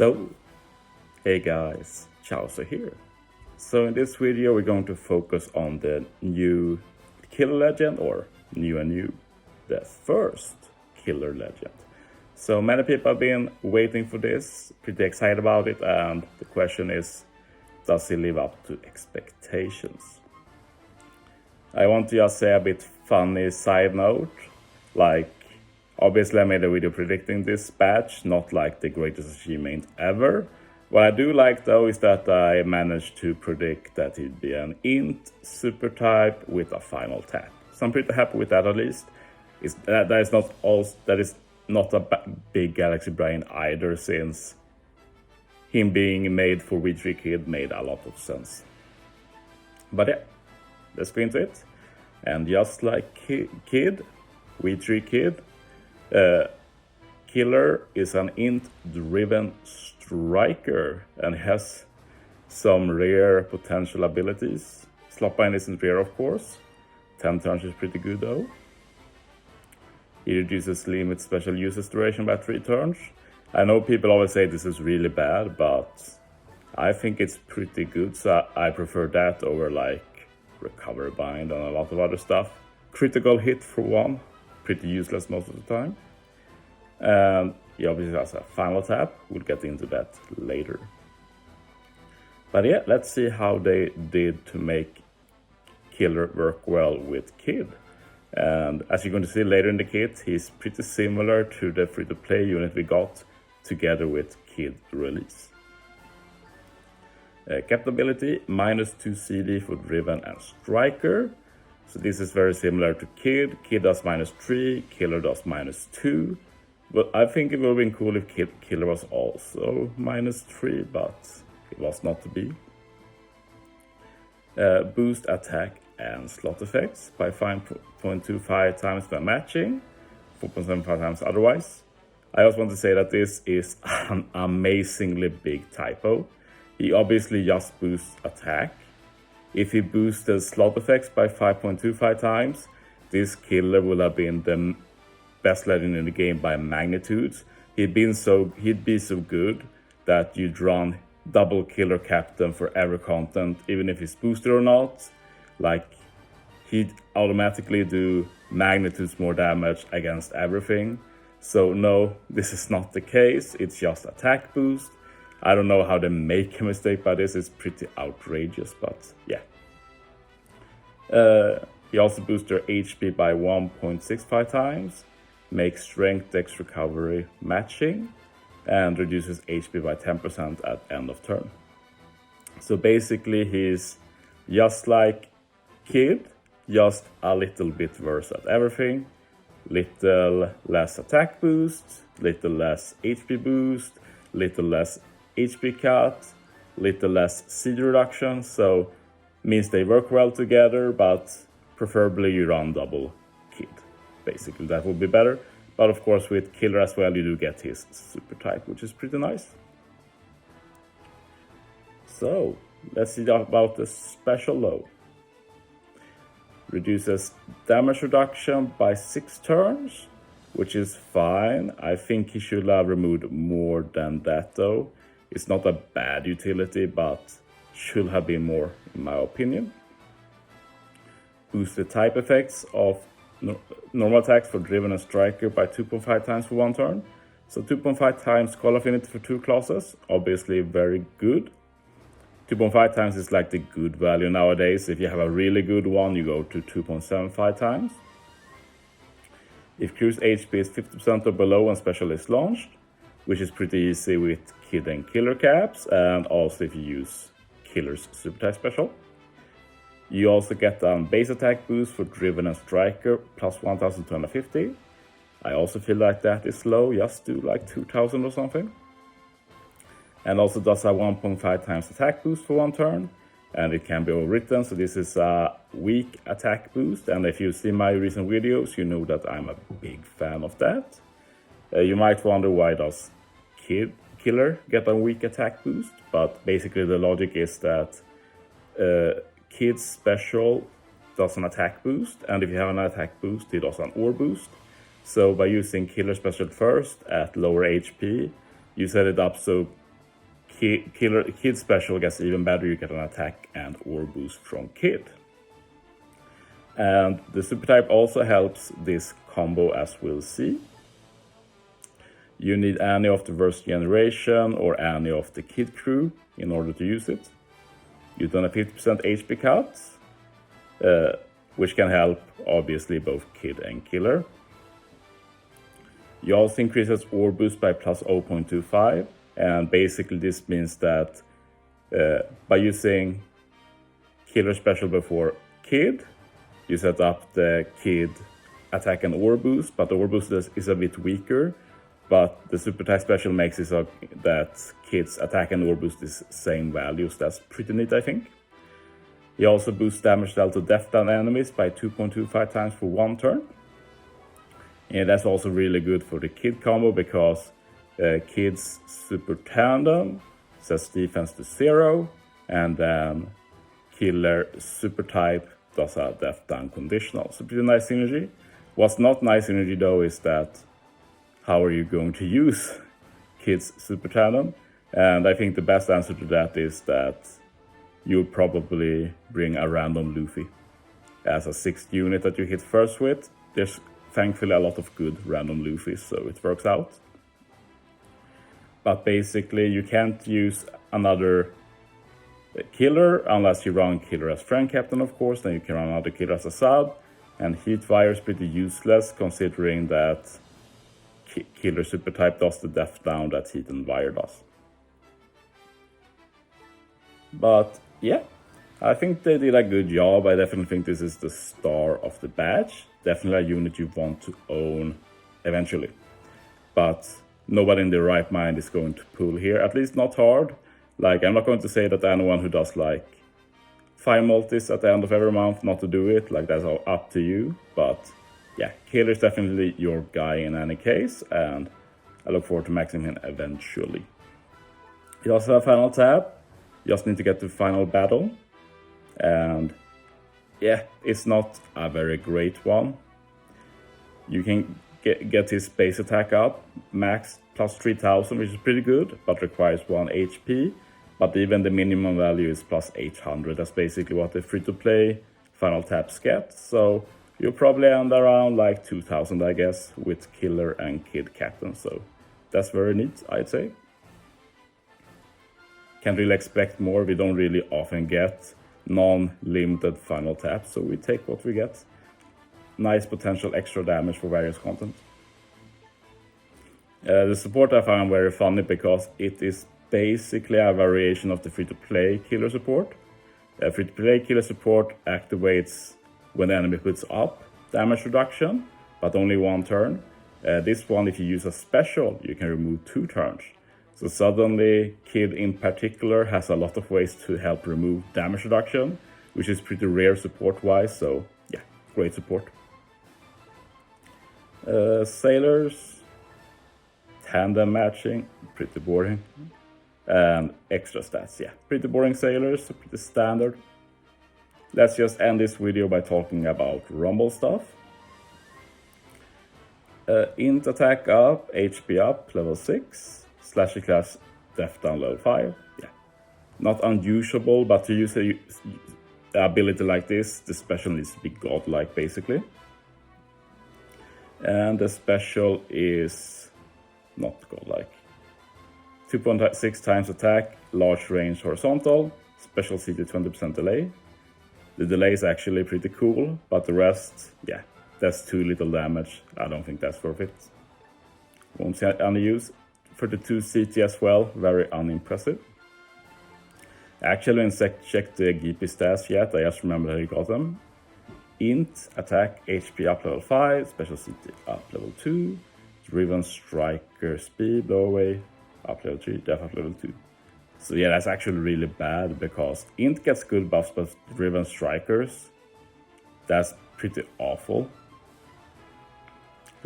So, hey guys, Chauzu here. So in this video we're going to focus on the new killer legend, or new, the first killer legend. So many people have been waiting for this, pretty excited about it, and the question is, does he live up to expectations? I want to just say a bit funny side note, like obviously I made a video predicting this patch, not like the greatest achievement ever. What I do like though is that I managed to predict that he'd be an int super type with a final tap. So I'm pretty happy with that at least. That is not a big galaxy brain either, since him being made for V3 Kid made a lot of sense. But yeah, let's go into it. And just like Kid, V3 Kid, Killer is an int-driven striker and has some rare potential abilities. Slotbind isn't rare, of course. 10 turns is pretty good though. He reduces limit special uses duration by 3 turns. I know people always say this is really bad, but I think it's pretty good, so I prefer that over like recovery bind and a lot of other stuff. Critical hit for one, pretty useless most of the time. And he obviously has a final tap, we'll get into that later. But yeah, let's see how they did to make Killer work well with Kid. And as you're going to see later in the kit, he's pretty similar to the free-to-play unit we got together with Kid release. Capability, -2 CD for Driven and Striker. So this is very similar to Kid. Kid does -3, Killer does -2. But I think it would have been cool if Killer was also -3, but it was not to be. Boost attack and slot effects by 5.25 times by matching, 4.75 times otherwise. I also want to say that this is an amazingly big typo. He obviously just boosts attack. If he boosted slot effects by 5.25 times, this Killer would have been the best legend in the game by magnitudes. He'd be so good that you'd run double Killer Captain for every content, even if he's boosted or not. Like, he'd automatically do magnitudes more damage against everything. So no, this is not the case, it's just attack boost. I don't know how they make a mistake by this, it's pretty outrageous, but yeah. He also boosts their HP by 1.65 times, makes strength, dex, recovery matching, and reduces HP by 10% at end of turn. So basically he's just like Kid, just a little bit worse at everything. Little less attack boost, little less HP boost, little less HP cut, little less CD reduction, so means they work well together, but preferably you run double Kid. Basically that would be better, but of course with Killer as well you do get his super type, which is pretty nice. So let's see about the special though. Reduces damage reduction by 6 turns, which is fine. I think he should have removed more than that though. It's not a bad utility, but should have been more in my opinion. Boost the type effects of normal attacks for Driven and Striker by 2.5 times for 1 turn. So 2.5 times call affinity for 2 classes, obviously very good. 2.5 times is like the good value nowadays. If you have a really good one, you go to 2.75 times. If crew's HP is 50% or below when special is launched, which is pretty easy with Kid and Killer caps, and also if you use Killer's super type special. You also get a base attack boost for Driven and Striker plus 1250. I also feel like that is low, just do like 2000 or something. And also does a 1.5 times attack boost for 1 turn, and it can be overwritten, so this is a weak attack boost, and if you see my recent videos you know that I'm a big fan of that. You might wonder why does Killer get a weak attack boost, but basically the logic is that Kid's special does an attack boost, and if you have an attack boost it does an ore boost. So by using Killer special first at lower HP, you set it up so Kid special gets even better. You get an attack and or boost from Kid. And the super type also helps this combo, as we'll see. You need any of the first generation or any of the Kid crew in order to use it. You do a 50% HP cut, which can help obviously both Kid and Killer. You also increases or boost by plus 0.25, and basically this means that by using Killer special before Kid, you set up the Kid attack and or boost, but the or boost is a bit weaker. But the super type special makes it so that Kid's attack and or boost is same values. That's pretty neat, I think. He also boosts damage dealt to death down enemies by 2.25 times for 1 turn. And that's also really good for the Kid combo because Kid's super tandem sets defense to 0, and then Killer super type does a death down conditional. So pretty nice synergy. What's not nice synergy though is that how are you going to use Kid's super tandem? And I think the best answer to that is that you'll probably bring a random Luffy as a 6th unit that you hit first with. There's thankfully a lot of good random Luffys, so it works out. But basically you can't use another Killer unless you run Killer as friend captain, of course. Then you can run another Killer as a sub. And Heatwire is pretty useless considering that Killer super type does the death down that Heat and Wire does. But yeah, I think they did a good job. I definitely think this is the star of the batch. Definitely a unit you want to own eventually. But nobody in their right mind is going to pull here, at least not hard. Like, I'm not going to say that anyone who does like 5 multis at the end of every month not to do it, like that's all up to you. But yeah, Killer is definitely your guy in any case, and I look forward to maxing him eventually. You also have final tab. You just need to get to final battle. And yeah, it's not a very great one. You can get his base attack up, max plus 3000, which is pretty good, but requires 1 HP. But even the minimum value is plus 800. That's basically what the free-to-play final taps get. So you'll probably end around like 2000, I guess, with Killer and Kid Captain. So that's very neat, I'd say. Can't really expect more. We don't really often get non-limited final taps, so we take what we get. Nice potential extra damage for various content. The support I found very funny because it is basically a variation of the free-to-play Killer support. Free-to-play Killer support activates when the enemy puts up damage reduction, but only 1 turn. This one, if you use a special, you can remove 2 turns. So suddenly, Kid in particular has a lot of ways to help remove damage reduction, which is pretty rare support-wise, so yeah, great support. Sailors, tandem matching, pretty boring. And extra stats, yeah, pretty boring sailors, so pretty standard. Let's just end this video by talking about Rumble stuff. Int attack up, HP up, level 6. Slashy class, death down, level 5. Yeah, not unusual, but to use a ability like this, the special needs to be godlike, basically. And the special is not godlike. 2.6 times attack, large range horizontal, special CT 20% delay. The delay is actually pretty cool, but the rest, yeah, that's too little damage. I don't think that's worth it. Won't see any use. 32 CT as well, very unimpressive. Actually, I didn't check the GP stats yet, I just remember how you got them. Int, attack, HP up level 5, special CT up level 2, driven striker speed, blow away, up level 3, death up level 2. So yeah, that's actually really bad because Int gets good buffs, but driven strikers, that's pretty awful.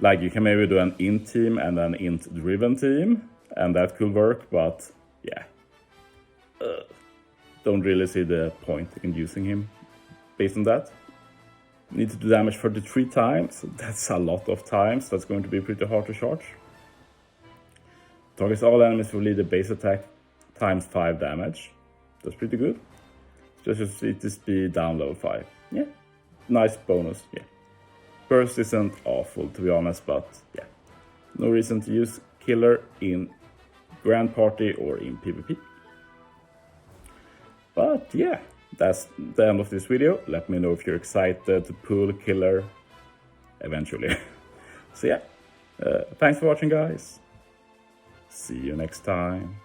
Like, you can maybe do an Int team and an Int driven team, and that could work, but yeah. Don't really see the point in using him based on that. Need to do damage 33 times, that's a lot of times, that's going to be pretty hard to charge. Targets all enemies will lead a base attack times 5 damage. That's pretty good. Just need to speed down level 5. Yeah, nice bonus. Yeah, burst isn't awful to be honest, but yeah, no reason to use killer in Grand Party or in PvP. But yeah, that's the end of this video. Let me know if you're excited to pull killer eventually. So yeah, thanks for watching guys. See you next time.